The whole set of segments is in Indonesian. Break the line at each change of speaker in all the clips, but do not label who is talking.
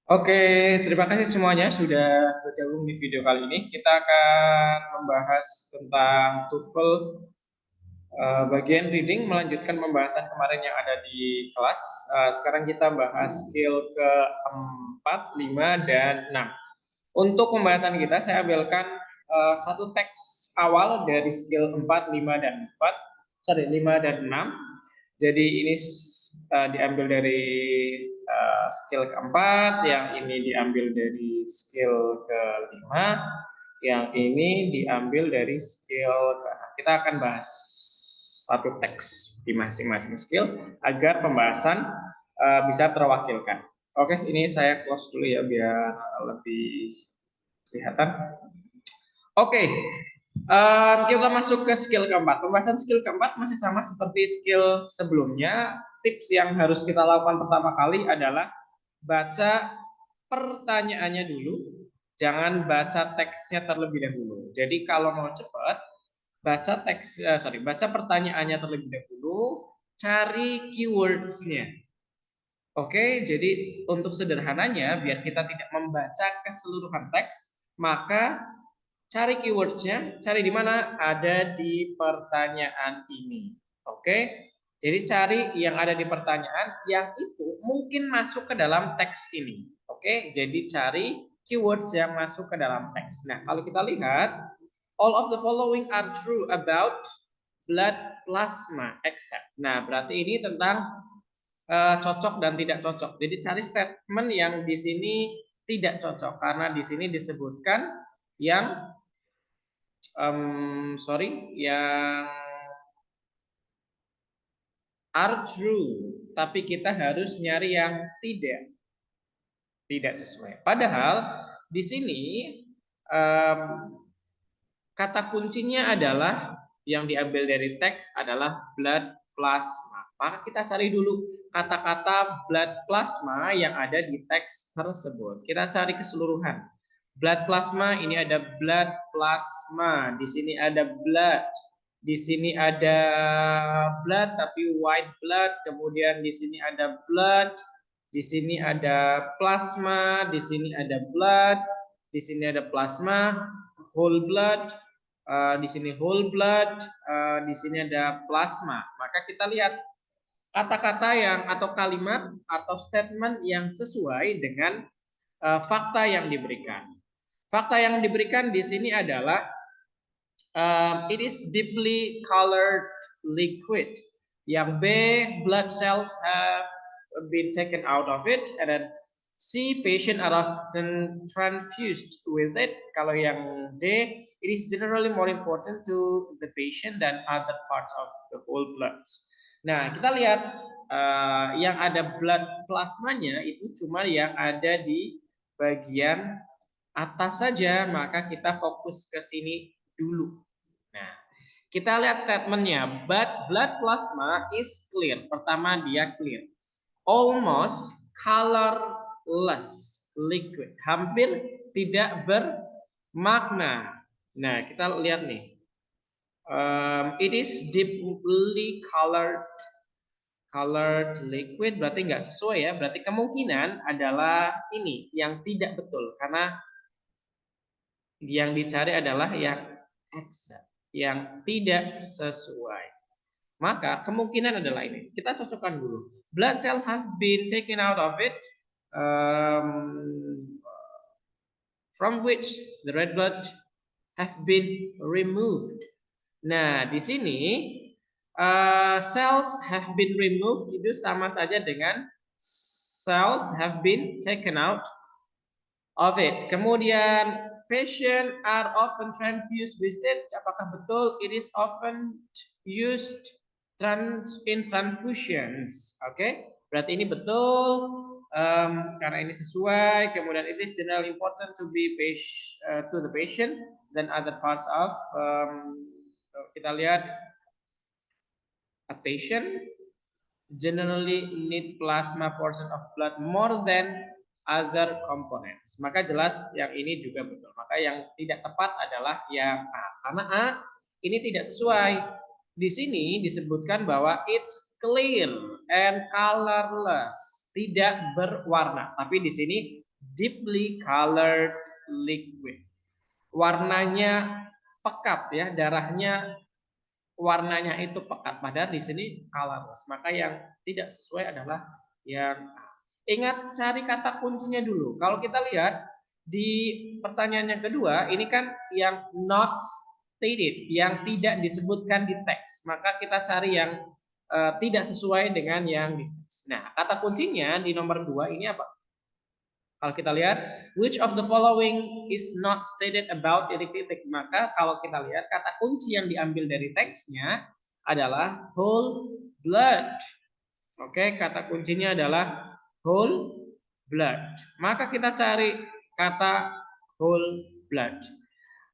Oke, terima kasih semuanya sudah bergabung di video kali ini. Kita akan membahas tentang TOEFL bagian reading, melanjutkan pembahasan kemarin yang ada di kelas. Sekarang kita bahas skill keempat, 5, dan 6. Untuk pembahasan kita, saya ambilkan satu teks awal dari skill 4, 5, dan 4. Sorry, 5 dan 6. Jadi ini diambil dari skill keempat, yang ini diambil dari skill kelima, yang ini diambil dari skill ke-6. Kita akan bahas satu teks di masing-masing skill agar pembahasan bisa terwakilkan. Oke, ini saya close dulu ya biar lebih kelihatan. Oke, kita masuk ke skill keempat. Pembahasan skill keempat masih sama seperti skill sebelumnya. Tips yang harus kita lakukan pertama kali adalah baca pertanyaannya dulu, jangan baca teksnya terlebih dahulu. Jadi kalau mau cepat, baca pertanyaannya terlebih dahulu, cari keywordsnya. Oke, jadi untuk sederhananya, biar kita tidak membaca keseluruhan teks, maka cari keywordsnya, cari di mana? Ada di pertanyaan ini. Oke, jadi cari yang ada di pertanyaan yang itu mungkin masuk ke dalam teks ini. Oke, jadi cari keywords yang masuk ke dalam teks. Nah, kalau kita lihat, all of the following are true about blood plasma except. Nah, berarti ini tentang cocok dan tidak cocok. Jadi cari statement yang di sini tidak cocok karena di sini disebutkan yang yang are true, tapi kita harus nyari yang tidak sesuai. Padahal di sini um, kata kuncinya adalah yang diambil dari teks adalah blood plasma. Maka kita cari dulu kata-kata blood plasma yang ada di teks tersebut. Kita cari keseluruhan. Blood plasma, ini ada blood plasma, di sini ada blood, di sini ada blood tapi white blood, kemudian di sini ada blood, di sini ada plasma, di sini ada blood, di sini ada plasma, whole blood, di sini whole blood, di sini ada plasma. Maka kita lihat kata-kata yang atau kalimat atau statement yang sesuai dengan fakta yang diberikan. Fakta yang diberikan di sini adalah it is deeply colored liquid. Yang B, blood cells have been taken out of it, and then C, patient are often transfused with it. Kalau yang D, it is generally more important to the patient than other parts of the whole blood. Nah, kita lihat yang ada blood plasmanya itu cuma yang ada di bagian atas saja, maka kita fokus ke sini dulu. Nah, kita lihat statementnya. But blood plasma is clear. Pertama dia clear. Almost colorless liquid. Hampir tidak bermakna. Nah, kita lihat nih. It is deeply colored liquid, berarti nggak sesuai ya. Berarti kemungkinan adalah ini yang tidak betul karena yang dicari adalah yang exact, yang tidak sesuai. Maka kemungkinan adalah ini. Kita cocokkan dulu. Blood cells have been taken out of it, from which the red blood have been removed. Nah, di sini cells have been removed itu sama saja dengan cells have been taken out of it. Kemudian patient are often transfused with it. Apakah betul? It is often used in transfusions. Oke, berarti ini betul karena ini sesuai. Kemudian it is generally important to be to the patient than other parts of. Kita lihat a patient generally need plasma portion of blood more than other components. Maka jelas yang ini juga betul. Maka yang tidak tepat adalah yang A. Karena A ini tidak sesuai. Di sini disebutkan bahwa it's clear and colorless, tidak berwarna. Tapi di sini deeply colored liquid. Warnanya pekat ya, darahnya warnanya itu pekat. Padahal di sini colorless. Maka yang tidak sesuai adalah yang A. Ingat cari kata kuncinya dulu. Kalau kita lihat di pertanyaan yang kedua, ini kan yang not stated, yang tidak disebutkan di teks. Maka kita cari yang tidak sesuai dengan yang di teks. Nah, kata kuncinya di nomor 2 ini apa? Kalau kita lihat, which of the following is not stated about titik-titik. Maka kalau kita lihat kata kunci yang diambil dari teksnya adalah whole blood. Oke, kata kuncinya adalah whole blood. Maka kita cari kata whole blood.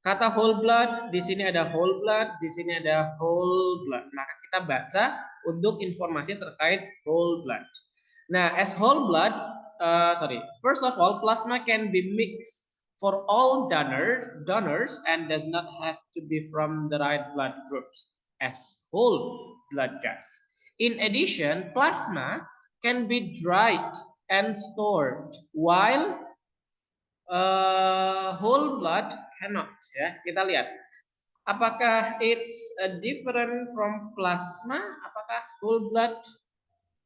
Kata whole blood, di sini ada whole blood, di sini ada whole blood. Maka kita baca untuk informasi terkait whole blood. Nah, as whole blood, first of all, plasma can be mixed for all donors and does not have to be from the right blood groups as whole blood does. In addition, plasma can be dried and stored while whole blood cannot. Ya, kita lihat. Apakah it's different from plasma? Apakah whole blood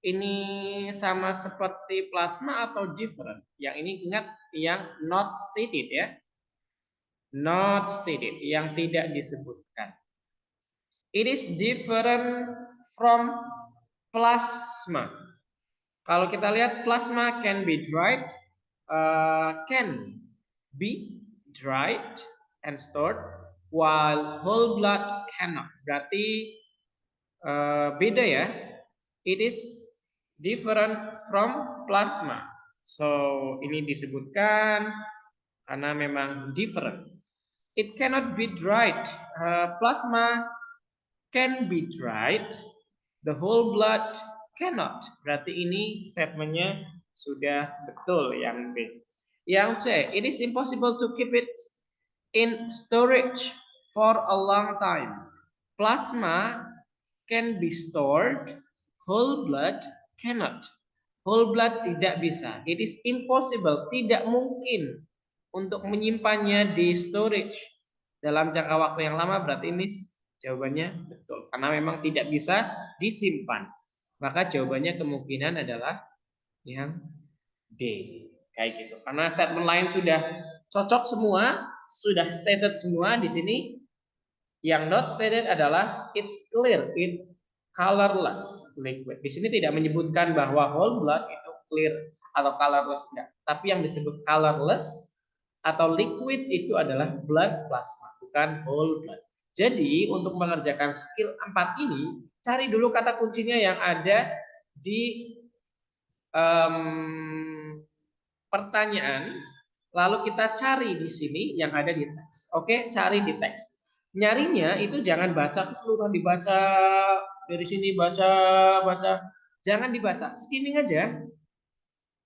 ini sama seperti plasma atau different? Yang ini ingat yang not stated ya. Not stated, yang tidak disebutkan. It is different from plasma. Kalau kita lihat plasma can be dried, and stored, while whole blood cannot. Berarti beda ya. It is different from plasma. So ini disebutkan karena memang different. It cannot be dried. Plasma can be dried. The whole blood cannot. Berarti ini statementnya sudah betul yang B. Yang C, it is impossible to keep it in storage for a long time. Plasma can be stored, whole blood cannot. Whole blood tidak bisa. It is impossible, tidak mungkin untuk menyimpannya di storage dalam jangka waktu yang lama. Berarti ini jawabannya betul. Karena memang tidak bisa disimpan. Maka jawabannya kemungkinan adalah yang D. Kayak gitu. Karena statement lain sudah cocok semua, sudah stated semua di sini. Yang not stated adalah it's clear, it colorless liquid. Di sini tidak menyebutkan bahwa whole blood itu clear atau colorless, enggak. Tapi yang disebut colorless atau liquid itu adalah blood plasma, bukan whole blood. Jadi untuk mengerjakan skill 4 ini, cari dulu kata kuncinya yang ada di pertanyaan, lalu kita cari di sini yang ada di teks. Oke, cari di teks. Nyarinya itu jangan baca keseluruhan, dibaca dari sini, baca. Jangan dibaca, skimming aja.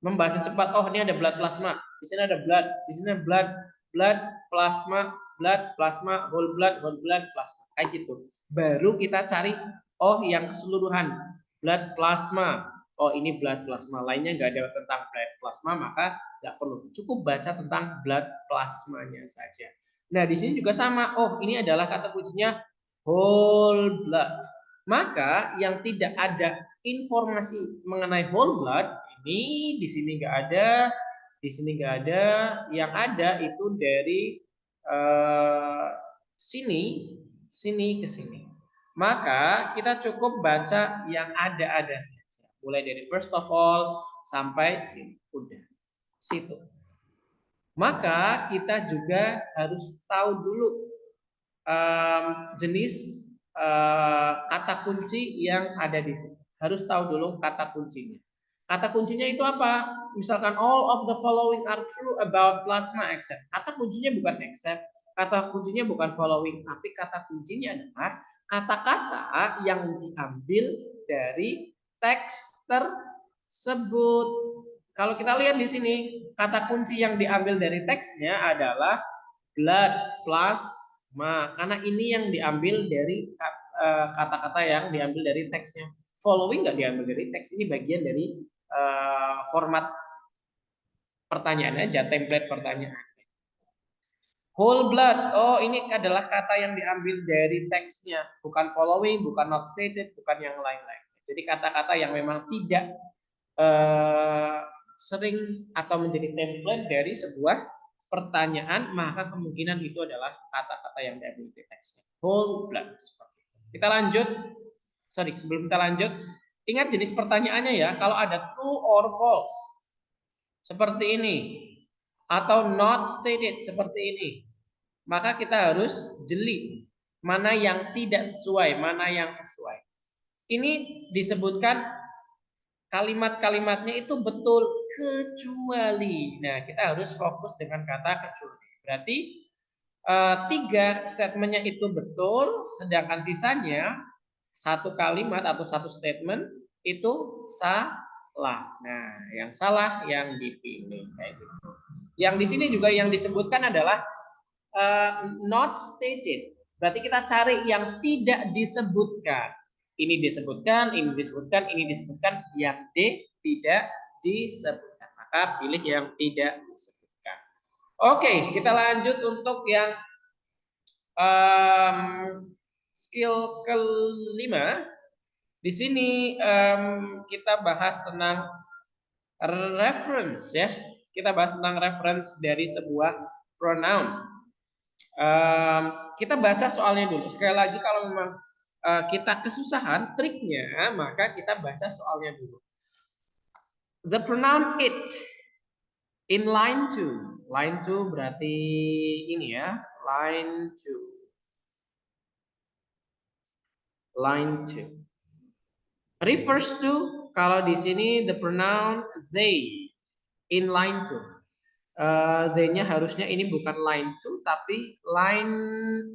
Membaca cepat. Oh, ini ada blood plasma. Di sini ada blood, di sini ada blood plasma, whole blood, plasma. Kayak gitu. Baru kita cari oh yang keseluruhan, blood plasma. Oh, ini blood plasma, lainnya nggak ada tentang blood plasma, maka nggak perlu. Cukup baca tentang blood plasmanya saja. Nah, di sini juga sama. Oh, ini adalah kata kuncinya whole blood. Maka yang tidak ada informasi mengenai whole blood ini di sini nggak ada, di sini nggak ada. Yang ada itu dari sini ke sini. Maka kita cukup baca yang ada-ada saja. Mulai dari first of all sampai sini. Udah. Situ. Maka kita juga harus tahu dulu jenis kata kunci yang ada di sini. Harus tahu dulu kata kuncinya. Kata kuncinya itu apa? Misalkan all of the following are true about plasma except. Kata kuncinya bukan except, kata kuncinya bukan following, tapi kata kuncinya adalah kata-kata yang diambil dari teks tersebut. Kalau kita lihat di sini, kata kunci yang diambil dari teksnya adalah blood plasma. Karena ini yang diambil dari kata-kata yang diambil dari teksnya. Following nggak diambil dari teks, ini bagian dari format pertanyaan aja, template pertanyaan. Whole blood, oh ini adalah kata yang diambil dari teksnya, bukan following, bukan not stated, bukan yang lain-lain. Jadi kata-kata yang memang tidak sering atau menjadi template dari sebuah pertanyaan, maka kemungkinan itu adalah kata-kata yang diambil dari teksnya. Whole blood. Kita lanjut. Sorry, sebelum kita lanjut, ingat jenis pertanyaannya ya. Kalau ada true or false, seperti ini, atau not stated seperti ini, maka kita harus jeli mana yang tidak sesuai, mana yang sesuai. Ini disebutkan kalimat-kalimatnya itu betul kecuali. Nah, kita harus fokus dengan kata kecuali. Berarti 3 statementnya itu betul, sedangkan sisanya satu kalimat atau satu statement itu salah. Nah, yang salah yang dipilih kayak gitu. Yang di sini juga yang disebutkan adalah not stated. Berarti kita cari yang tidak disebutkan. Ini disebutkan, ini disebutkan, ini disebutkan, yang D tidak disebutkan. Maka pilih yang tidak disebutkan. Oke, kita lanjut untuk yang skill kelima. Di sini kita bahas tentang reference ya. Kita bahas tentang reference dari sebuah pronoun. Kita baca soalnya dulu. Sekali lagi kalau memang kita kesusahan triknya, maka kita baca soalnya dulu. The pronoun it in line 2. Line 2 berarti ini ya, line 2. Line 2 refers to, kalau di sini the pronoun they in line 2. They-nya harusnya ini bukan line 2 tapi line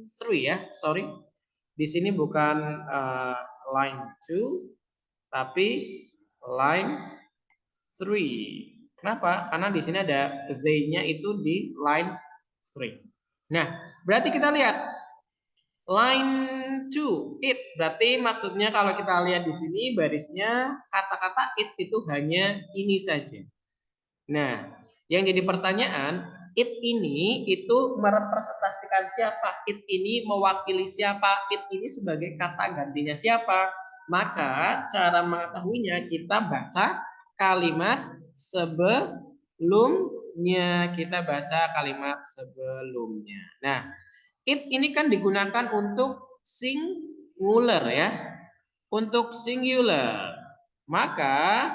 3 ya. Sorry. Di sini bukan line 2 tapi line 3. Kenapa? Karena di sini ada they-nya itu di line 3. Nah, berarti kita lihat line 2 it, berarti maksudnya kalau kita lihat di sini barisnya kata-kata it itu hanya ini saja. Nah, yang jadi pertanyaan, it ini itu merepresentasikan siapa? It ini mewakili siapa? It ini sebagai kata gantinya siapa? Maka cara mengetahuinya kita baca kalimat sebelumnya. Kita baca kalimat sebelumnya. Nah, it ini kan digunakan untuk singular ya. Untuk singular. Maka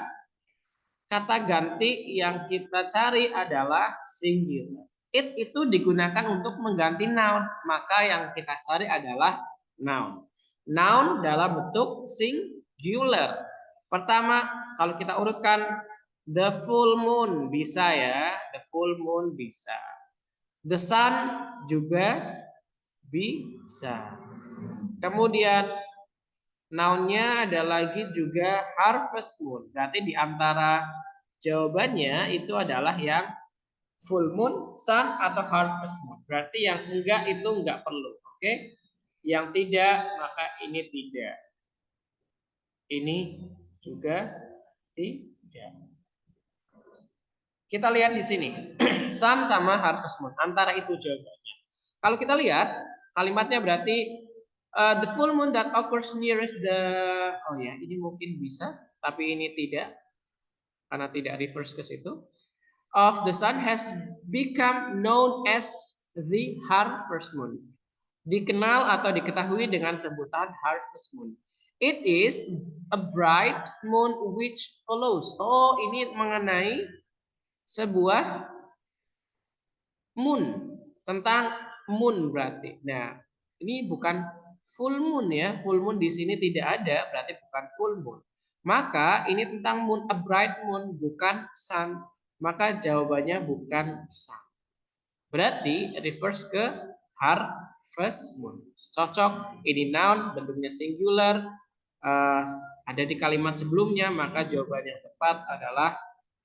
kata ganti yang kita cari adalah singular. It itu digunakan untuk mengganti noun. Maka yang kita cari adalah noun. Noun dalam bentuk singular. Pertama, kalau kita urutkan the full moon bisa ya. The full moon bisa. The sun juga bisa. Kemudian nounnya ada lagi juga harvest moon. Berarti di antara jawabannya itu adalah yang full moon, sun atau harvest moon. Berarti yang enggak itu enggak perlu. Oke? Yang tidak maka ini tidak. Ini juga tidak. Kita lihat di sini. Sun sama harvest moon. Antara itu jawabannya. Kalau kita lihat kalimatnya berarti the full moon that occurs nearest the, oh ya ini mungkin bisa, tapi ini tidak, karena tidak reverse ke situ. Of the sun has become known as the harvest moon. Dikenal atau diketahui dengan sebutan harvest moon. It is a bright moon which follows. Oh, ini mengenai sebuah moon, tentang moon berarti. Nah, ini bukan full moon ya. Full moon di sini tidak ada, berarti bukan full moon. Maka ini tentang moon, a bright moon, bukan sun. Maka jawabannya bukan sun. Berarti refers ke harvest moon. Cocok, ini noun, bentuknya singular, ada di kalimat sebelumnya, maka jawabannya yang tepat adalah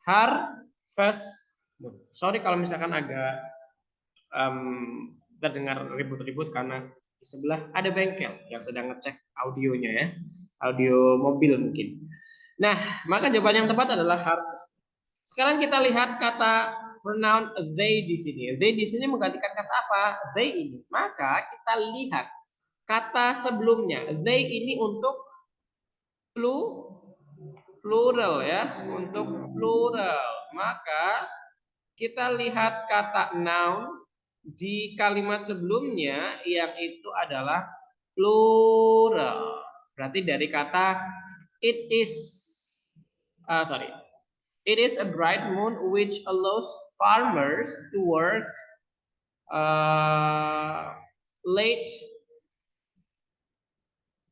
harvest moon. Sorry kalau misalkan agak terdengar ribut-ribut karena di sebelah ada bengkel yang sedang ngecek audionya ya, audio mobil mungkin. Nah, maka jawaban yang tepat adalah harvest. Sekarang kita lihat kata pronoun they di sini. They di sini menggantikan kata apa? They ini. Maka kita lihat kata sebelumnya. They ini untuk plural ya, untuk plural. Maka kita lihat kata noun di kalimat sebelumnya yang itu adalah plural. Berarti dari kata it is it is a bright moon which allows farmers to work late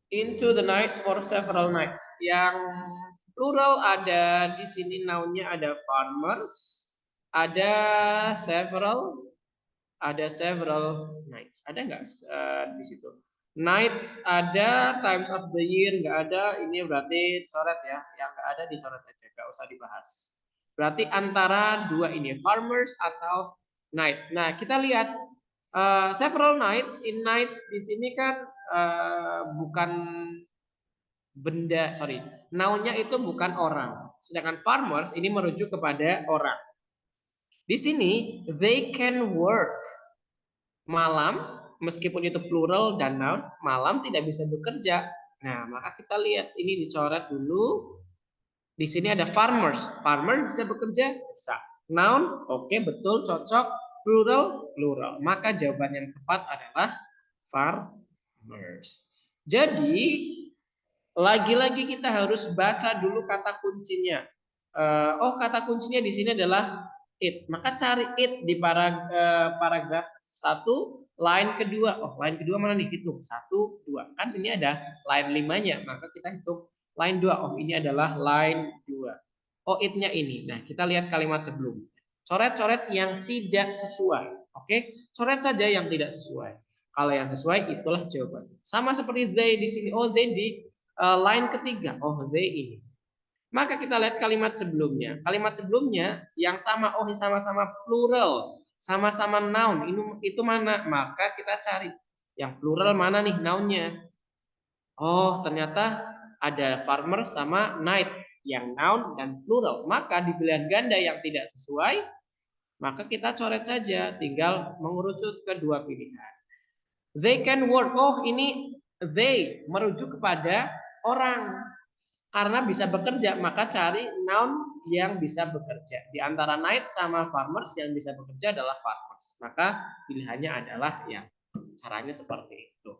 into the night for several nights. Yang plural ada di sini nounnya ada farmers, ada several nights. Ada nggak di situ? Nights ada, times of the year nggak ada. Ini berarti coret ya. Yang nggak ada dicoret aja, nggak usah dibahas. Berarti antara dua ini, farmers atau night. Nah, kita lihat several nights. In nights di sini kan bukan benda, nounnya itu bukan orang. Sedangkan farmers ini merujuk kepada orang. Di sini they can work. Malam, meskipun itu plural dan noun, malam tidak bisa bekerja. Nah, maka kita lihat ini dicoret dulu. Di sini ada farmers. Farmer bisa bekerja? Bisa. Noun, oke, betul, cocok. Plural. Maka jawaban yang tepat adalah farmers. Jadi, lagi-lagi kita harus baca dulu kata kuncinya. Kata kuncinya di sini adalah it. Maka cari it di paragraf 1, line kedua. Line kedua mana nih? Hitung 1, 2. Kan ini ada line 5-nya, maka kita hitung line 2. Ini adalah line 2. It-nya ini. Nah, kita lihat kalimat sebelumnya. Coret-coret yang tidak sesuai. Oke, coret saja yang tidak sesuai. Kalau yang sesuai itulah jawabannya. Sama seperti they di sini. They di line ketiga. They ini. Maka kita lihat kalimat sebelumnya. Kalimat sebelumnya yang sama, sama-sama plural, sama-sama noun. Itu mana? Maka kita cari yang plural mana nih nounnya. Ternyata ada farmer sama night yang noun dan plural. Maka di pilihan ganda yang tidak sesuai, maka kita coret saja, tinggal mengerucut ke dua pilihan. They can work. Ini they merujuk kepada orang. Karena bisa bekerja, maka cari noun yang bisa bekerja. Di antara night sama farmers yang bisa bekerja adalah farmers. Maka pilihannya adalah yang caranya seperti itu.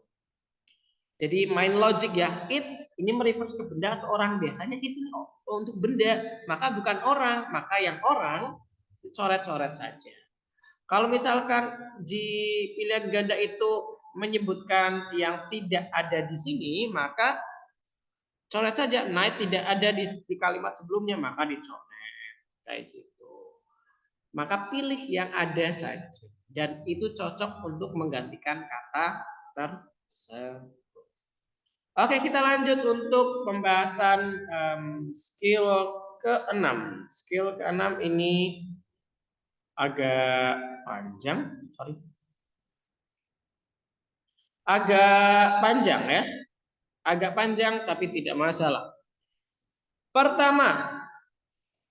Jadi main logic ya. It ini merefer ke benda atau orang. Biasanya it ini untuk benda, maka bukan orang. Maka yang orang coret-coret saja. Kalau misalkan di pilihan ganda itu menyebutkan yang tidak ada di sini, maka coret saja. Night tidak ada di kalimat sebelumnya, maka dicoret. Kayak gitu. Maka pilih yang ada saja. Dan itu cocok untuk menggantikan kata tersebut. Oke, kita lanjut untuk pembahasan skill ke-6. Skill ke-6 ini agak panjang. Agak panjang ya. Agak panjang tapi tidak masalah. Pertama,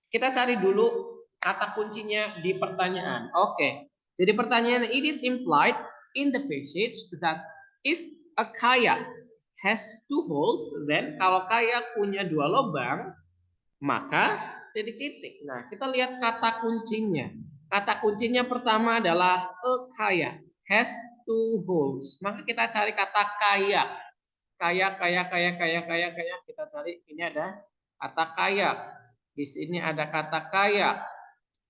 kita cari dulu kata kuncinya di pertanyaan. Oke. Jadi pertanyaan, it is implied in the passage that if a kayak has 2 holes, then kalau kayak punya 2 lubang, maka titik-titik. Nah, kita lihat kata kuncinya. Kata kuncinya pertama adalah a kayak has 2 holes. Maka kita cari kata kayak. Kayak. Kita cari, ini ada kata kayak. Di sini ada kata kayak.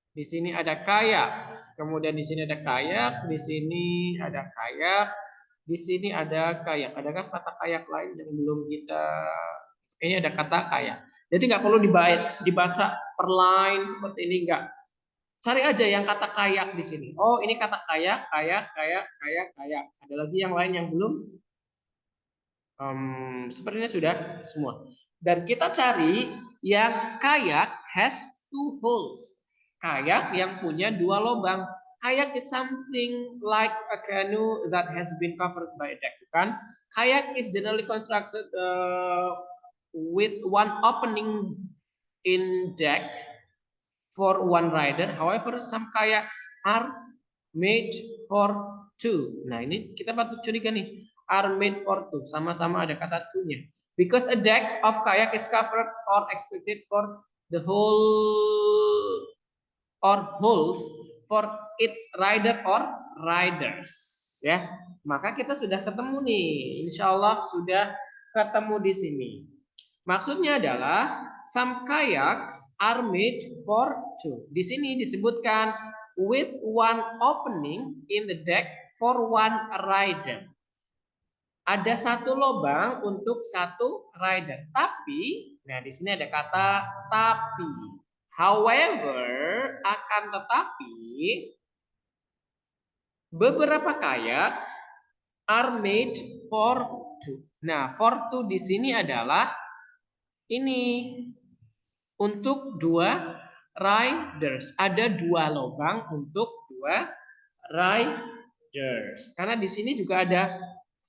Di sini ada kayak. Kemudian di sini ada kayak. Di sini ada kayak. Di sini ada kayak. Adakah kata kayak lain yang belum kita? Ini ada kata kayak. Jadi nggak perlu dibaca per line seperti ini, nggak. Cari aja yang kata kayak di sini. Ini kata kayak. Ada lagi yang lain yang belum? Sepertinya sudah semua. Dan kita cari yang kayak has 2 holes. Kayak yang punya 2 lubang. Kayak is something like a canoe that has been covered by a deck. Bukan? Kayak is generally constructed with one opening in deck for one rider. However, some kayaks are made for two. Nah, ini kita patut curiga nih. Are made for two. Sama-sama ada kata two-nya. Because a deck of kayak is covered or expected for the whole or holes for its rider or riders. Ya, maka kita sudah ketemu nih. Insya Allah sudah ketemu di sini. Maksudnya adalah some kayaks are made for two. Di sini disebutkan with one opening in the deck for one rider. Ada satu lubang untuk satu rider. Tapi, nah di sini ada kata tapi. However, akan tetapi, beberapa kayak are made for two. Nah, for two di sini adalah ini untuk dua riders. Ada dua lubang untuk dua riders. Karena di sini juga ada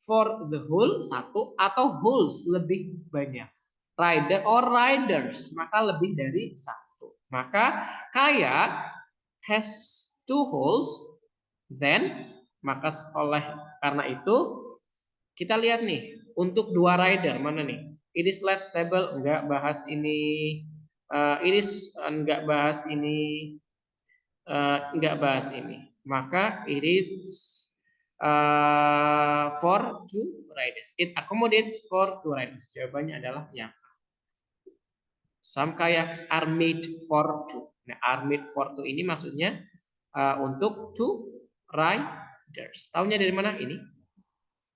for the whole satu atau holes lebih banyak. Rider or riders, maka lebih dari satu. Maka kayak has two holes, then maka karena itu kita lihat nih untuk dua rider mana nih? It is less stable, enggak bahas ini. It is enggak bahas ini. Enggak bahas ini. Maka it is for two riders. It accommodates for two riders. Jawabannya adalah yang A. Some kayaks are made for two. Nah, are made for two ini maksudnya untuk two riders. Taunya dari mana ini?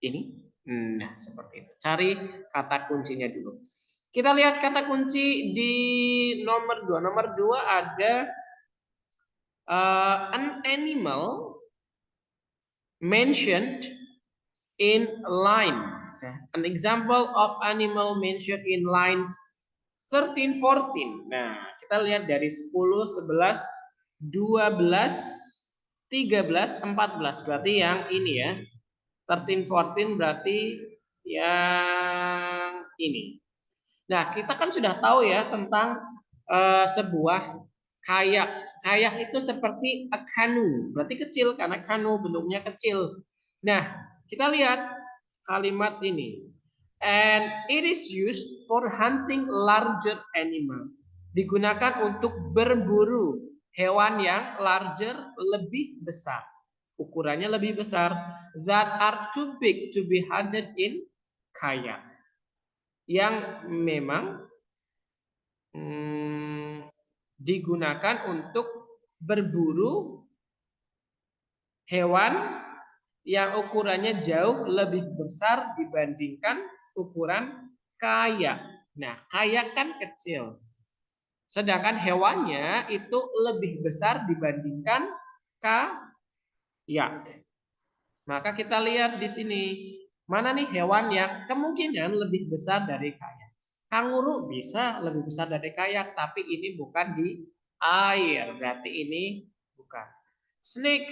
Ini. Nah, seperti itu. Cari kata kuncinya dulu. Kita lihat kata kunci di nomor 2. Nomor 2 ada an animal mentioned in lines. An example of animal mentioned in lines 13, 14. Nah, kita lihat dari 10, 11, 12, 13, 14. Berarti yang ini ya. 13, 14 berarti yang ini. Nah, kita kan sudah tahu ya tentang sebuah kayak. Kayak itu seperti a canoe, berarti kecil karena canoe bentuknya kecil. Nah, kita lihat kalimat ini. And it is used for hunting larger animal. Digunakan untuk berburu hewan yang larger, lebih besar. Ukurannya lebih besar. That are too big to be hunted in kayak. Yang memang digunakan untuk berburu hewan yang ukurannya jauh lebih besar dibandingkan ukuran kayak. Nah, kayak kan kecil. Sedangkan hewannya itu lebih besar dibandingkan kayak. Maka kita lihat di sini, mana nih hewan yang kemungkinan lebih besar dari kayak. Kanguru bisa lebih besar dari kayak, tapi ini bukan di air, berarti ini bukan. Snake,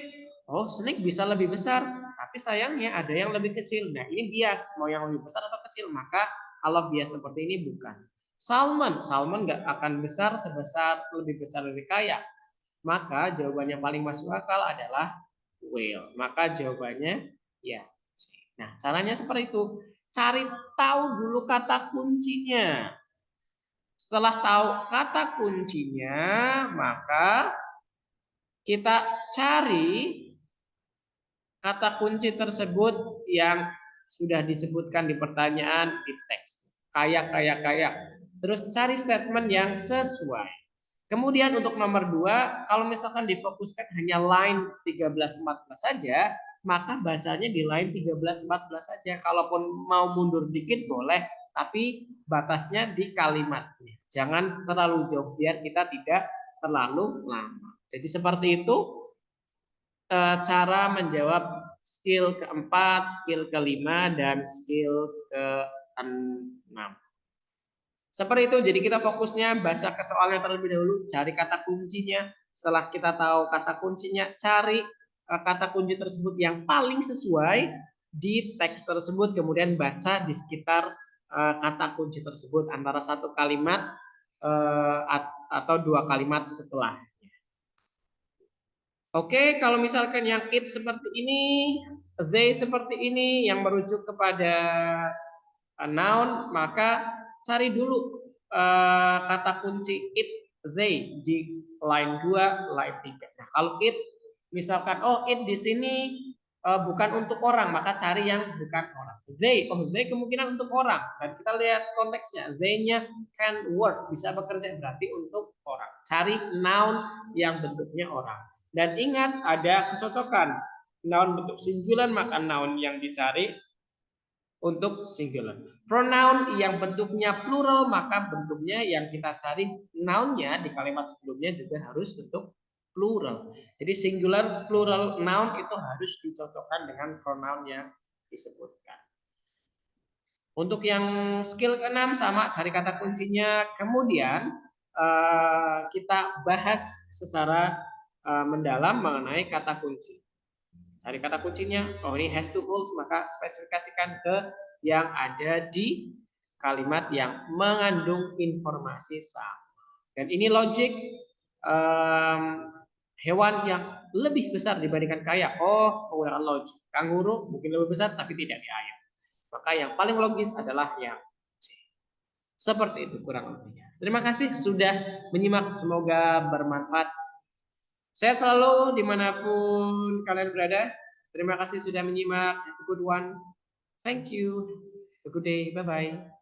oh snake bisa lebih besar, tapi sayangnya ada yang lebih kecil. Nah ini bias, mau yang lebih besar atau kecil, maka kalau bias seperti ini bukan. Salmon nggak akan besar sebesar lebih besar dari kayak. Maka jawaban yang paling masuk akal adalah whale. Maka jawabannya ya. Nah caranya seperti itu. Cari tahu dulu kata kuncinya. Setelah tahu kata kuncinya, maka kita cari kata kunci tersebut yang sudah disebutkan di pertanyaan di teks. Kayak. Terus cari statement yang sesuai. Kemudian untuk nomor 2, kalau misalkan difokuskan hanya line 13-14 saja, maka bacanya di line 13-14 saja. Kalaupun mau mundur dikit boleh, tapi batasnya di kalimatnya. Jangan terlalu jauh biar kita tidak terlalu lama. Jadi seperti itu cara menjawab skill keempat, skill kelima, dan skill keenam. Seperti itu, jadi kita fokusnya baca ke soalnya terlebih dahulu, cari kata kuncinya. Setelah kita tahu kata kuncinya, cari kata kunci tersebut yang paling sesuai di teks tersebut, kemudian baca di sekitar kata kunci tersebut antara satu kalimat atau dua kalimat setelah. Oke, kalau misalkan yang it seperti ini, they seperti ini, yang merujuk kepada noun, maka cari dulu kata kunci it, they di line 2, line 3. Nah, kalau it misalkan oh it di sini bukan untuk orang, maka cari yang bukan orang. They kemungkinan untuk orang, dan kita lihat konteksnya. They-nya can work, bisa bekerja, berarti untuk orang. Cari noun yang bentuknya orang. Dan ingat ada kecocokan. Noun bentuk singular maka noun yang dicari untuk singular. Pronoun yang bentuknya plural maka bentuknya yang kita cari nounnya di kalimat sebelumnya juga harus bentuk plural. Jadi singular, plural, noun itu harus dicocokkan dengan pronoun yang disebutkan. Untuk yang skill ke-6 sama cari kata kuncinya. Kemudian kita bahas secara mendalam mengenai kata kunci. Cari kata kuncinya. Oh, ini has to holds, maka spesifikasikan ke yang ada di kalimat yang mengandung informasi sama. Dan ini logik hewan yang lebih besar dibandingkan kaya. Oh, penggunaan logik. Kanguru mungkin lebih besar tapi tidak di air. Maka yang paling logis adalah yang C. Seperti itu kurang lebihnya. Terima kasih sudah menyimak. Semoga bermanfaat. Sehat selalu dimanapun kalian berada. Terima kasih sudah menyimak. Have a good one. Thank you. Have a good day. Bye-bye.